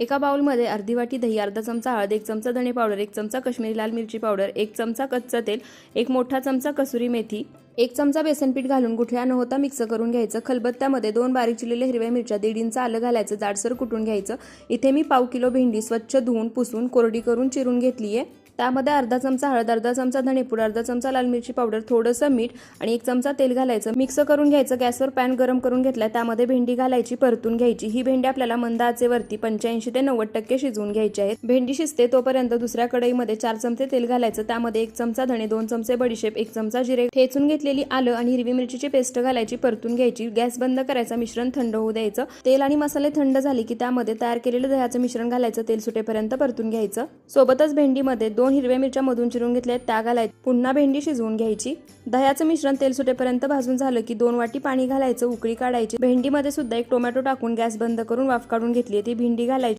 एका बाउलमध्ये अर्धी वाटी दही, अर्धा चमचा हळद, 1 चमचा धणे पावडर, 1 चमचा काश्मीरी लाल मिरची पावडर, 1 चमचा कच्चं तेल, 1 मोठा चमचा कसुरी मेथी, 1 चमचा बेसन पीठ घालून गुठळ्या न होता मिक्स करून घ्यायचं। खलबत्त्यामध्ये 2 बारीक चिरलेल्या हिरव्या मिरच्या, 1.5 इंच आलं घालायचं, जाडसर कुटून घ्यायचं। इथे मी पाव किलो भेंडी स्वच्छ धुवून पुसून कोरडी करून चिरून घेतलीये। त्यामध्ये अर्धा चमचा हळद, अर्धा चमचा धणेपूड, अर्धा चमचा लाल मिरची पावडर, थोडंसं मीठ आणि 1 चमचा तेल घालायचं। मिक्स करून घ्यायचं। गॅसवर पॅन गरम करून घेतलाय, त्यामध्ये भेंडी घालायची, परतून घ्यायची। ही भेंडी आपल्याला मंद आचेवरती 85 ते 90% शिजवून घ्यायची आहे। भेंडी शिजते तोपर्यंत दुसऱ्या कढईमध्ये 4 चमचे तेल घालायचं, त्यामध्ये 1 चमचा धणे, 2 चमचे बडीशेप, 1 चमचा जिरे, ठेचून घेतलेली आलं आणि हिरवी मिरचीची पेस्ट घालायची, परतून घ्यायची। गॅस बंद करायचा, मिश्रण थंड होऊ द्यायचं। तेल आणि मसाले थंड झाले की त्यामध्ये तयार केलेलं दह्याचं मिश्रण घालायचं, तेल सुटेपर्यंत परतून घ्यायचं। सोबतच भेंडीमध्ये 2 हिरव्या मिरच्या मधून चिरून घेतल्या त्या घालायच्या, पुन्हा भेंडी शिजवून घ्यायची। दह्याचं मिश्रण तेल सुटेपर्यंत भाजून झालं की 2 वाटी पाणी घालायचं, उकळी काढायची। भेंडीमध्ये सुद्धा 1 टोमॅटो टाकून गॅस बंद करून वाफ काढून घेतली, ती भेंडी घालायची।